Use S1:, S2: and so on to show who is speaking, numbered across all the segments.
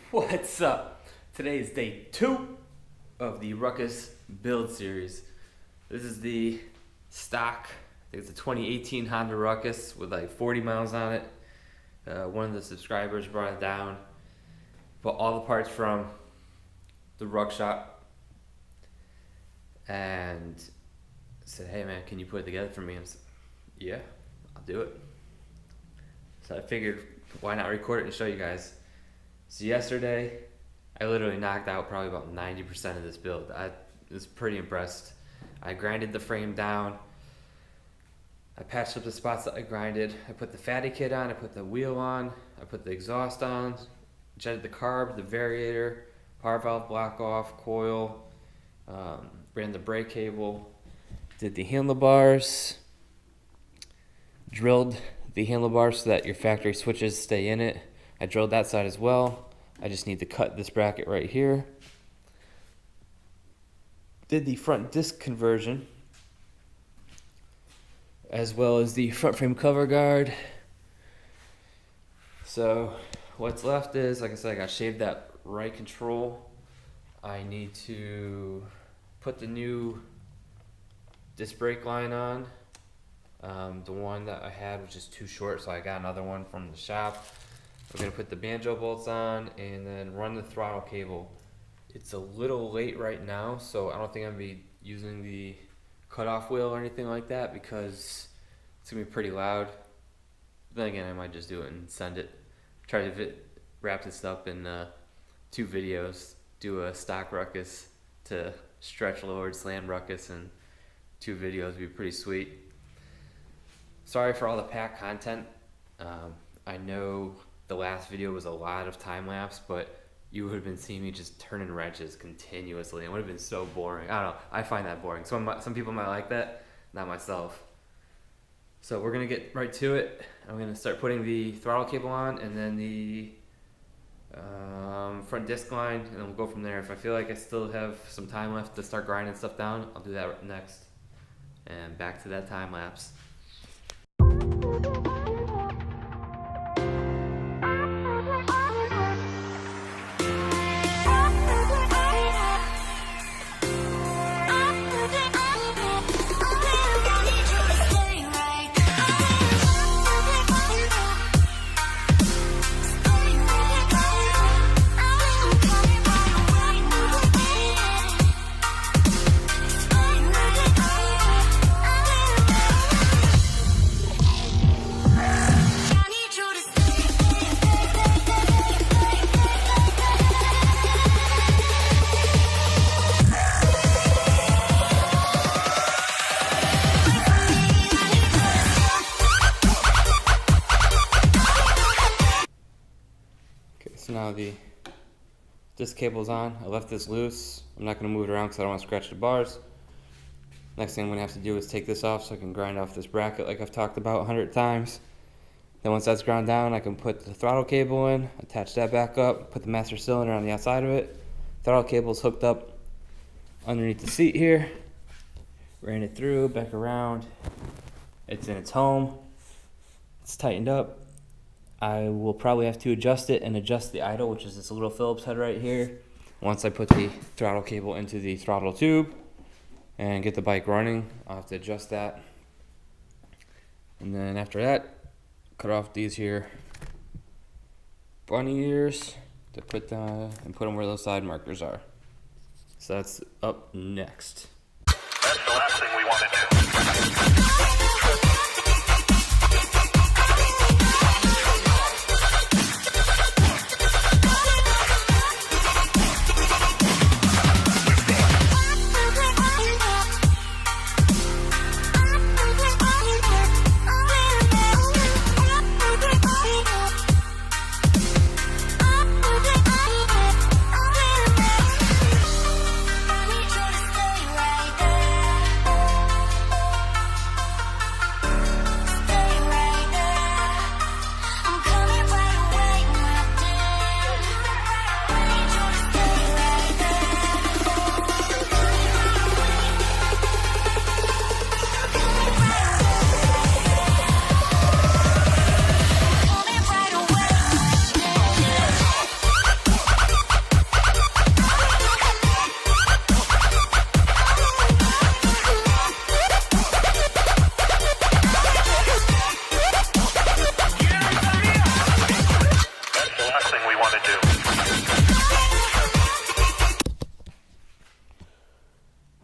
S1: What's up? Today is day 2 of the Ruckus build series. This is the stock, I think it's a 2018 Honda Ruckus with like 40 miles on it. One of the subscribers brought it down, bought all the parts from the ruck shop and said, hey man, can you put it together for me? And I said, yeah, I'll do it. So I figured, why not record it and show you guys. So yesterday, I literally knocked out probably about 90% of this build. I was pretty impressed. I grinded the frame down. I patched up the spots that I grinded. I put the fatty kit on, I put the wheel on, I put the exhaust on, jetted the carb, the variator, power valve block off, coil, ran the brake cable, did the handlebars, drilled the handlebars so that your factory switches stay in it. I drilled that side as well. I just need to cut this bracket right here. Did the front disc conversion, as well as the front frame cover guard. So what's left is, like I said, I got to shave that right control. I need to put the new disc brake line on. The one that I had was just too short, so I got another one from the shop. We're going to put the banjo bolts on and then run the throttle cable. It's a little late right now, so I don't think I'm going to be using the cutoff wheel or anything like that because it's going to be pretty loud. Then again, I might just do it and send it. Try to wrap this up in 2 videos. Do a stock Ruckus to stretch lowered slam Ruckus, and 2 videos would be pretty sweet. Sorry for all the pack content. I know the last video was a lot of time lapse, but you would have been seeing me just turning wrenches continuously. It would have been so boring. I don't know. I find that boring. Some people might like that, not myself. So we're gonna get right to it. I'm gonna start putting the throttle cable on, and then the front disc line, and then we'll go from there. If I feel like I still have some time left to start grinding stuff down, I'll do that next. And back to that time lapse. So now the disc cable's on. I left this loose. I'm not going to move it around because I don't want to scratch the bars. Next thing I'm going to have to do is take this off so I can grind off this bracket like I've talked about 100 times. Then once that's ground down, I can put the throttle cable in, attach that back up, put the master cylinder on the outside of it. Throttle cable's hooked up underneath the seat here. Ran it through, back around. It's in its home. It's tightened up. I will probably have to adjust it and adjust the idle, which is this little Phillips head right here, once I put the throttle cable into the throttle tube and get the bike running. I'll have to adjust that. And then after that, cut off these here bunny ears to put them where those side markers are. So that's up next.
S2: That's the last thing we want to do.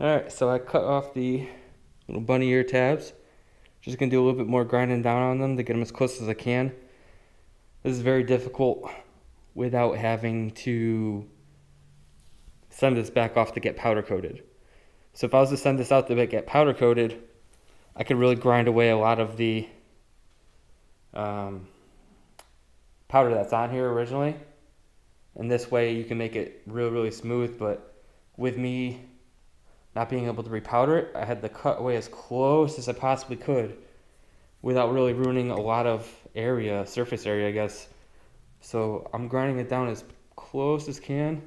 S1: Alright, so I cut off the little bunny ear tabs. Just gonna do a little bit more grinding down on them to get them as close as I can. This is very difficult without having to send this back off to get powder coated. So if I was to send this out to get powder coated, I could really grind away a lot of the powder that's on here originally. And this way you can make it really smooth, but with me not being able to repowder it, I had to cut away as close as I possibly could without really ruining a lot of area, surface area, I guess. So I'm grinding it down as close as can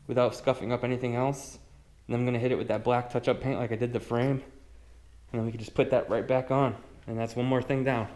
S1: without scuffing up anything else. And I'm gonna hit it with that black touch-up paint like I did the frame. And then we can just put that right back on. And that's one more thing down.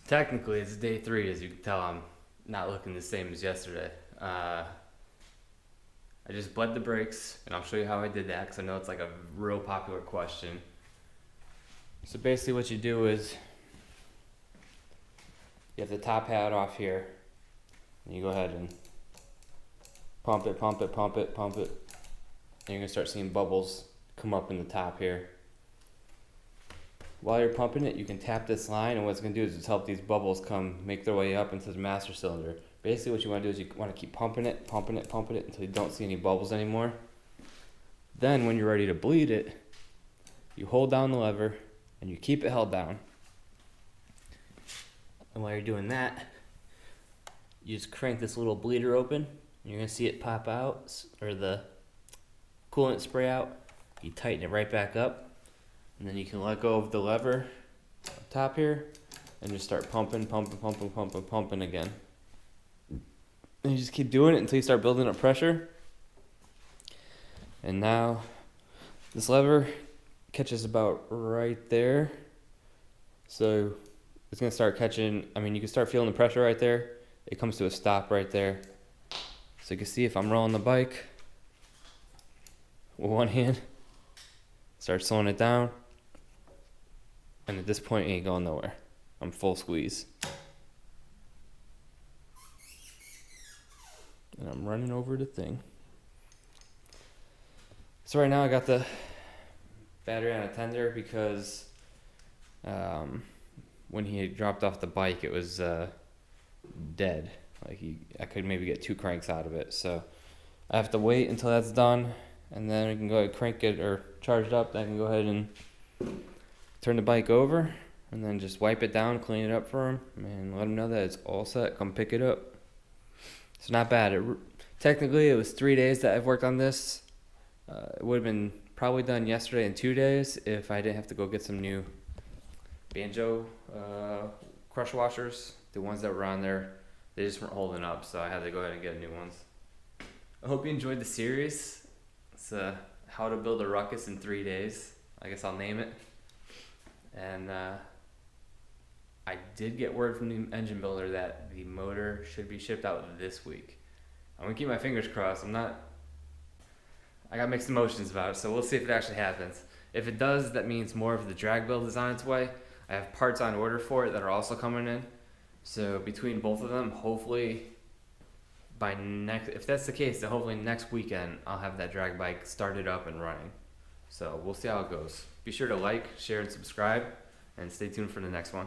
S1: Technically, it's day 3, as you can tell. I'm not looking the same as yesterday. I just bled the brakes, and I'll show you how I did that because I know it's like a real popular question. So basically what you do is you have the top hat off here, and you go ahead and pump it, and you're going to start seeing bubbles come up in the top here. While you're pumping it, you can tap this line, and what it's going to do is just help these bubbles make their way up into the master cylinder. Basically what you want to do is you want to keep pumping it until you don't see any bubbles anymore. Then when you're ready to bleed it, you hold down the lever and you keep it held down. And while you're doing that, you just crank this little bleeder open, and you're going to see it pop out, or the coolant spray out. You tighten it right back up. And then you can let go of the lever up top here and just start pumping again. And you just keep doing it until you start building up pressure. And now this lever catches about right there. So it's going to start catching, you can start feeling the pressure right there. It comes to a stop right there. So you can see if I'm rolling the bike with one hand, start slowing it down. And at this point, it ain't going nowhere. I'm full squeeze. And I'm running over the thing. So right now I got the battery on a tender because when he had dropped off the bike, it was dead. I could maybe get 2 cranks out of it. So I have to wait until that's done, and then we can go ahead and crank it or charge it up. Then I can go ahead and turn the bike over and then just wipe it down, clean it up for him, and let him know that it's all set. Come pick it up. It's not bad. Technically, it was 3 days that I've worked on this. It would have been probably done yesterday in 2 days if I didn't have to go get some new BANJO crush washers. The ones that were on there, they just weren't holding up, so I had to go ahead and get new ones. I hope you enjoyed the series. It's how to build a Ruckus in 3 days. I guess I'll name it. And I did get word from the engine builder that the motor should be shipped out this week. I'm gonna keep my fingers crossed. I got mixed emotions about it, so we'll see if it actually happens. If it does, that means more of the drag build is on its way. I have parts on order for it that are also coming in. So between both of them, hopefully by next, if that's the case, then hopefully next weekend I'll have that drag bike started up and running. So we'll see how it goes. Be sure to like, share, and subscribe, and stay tuned for the next one.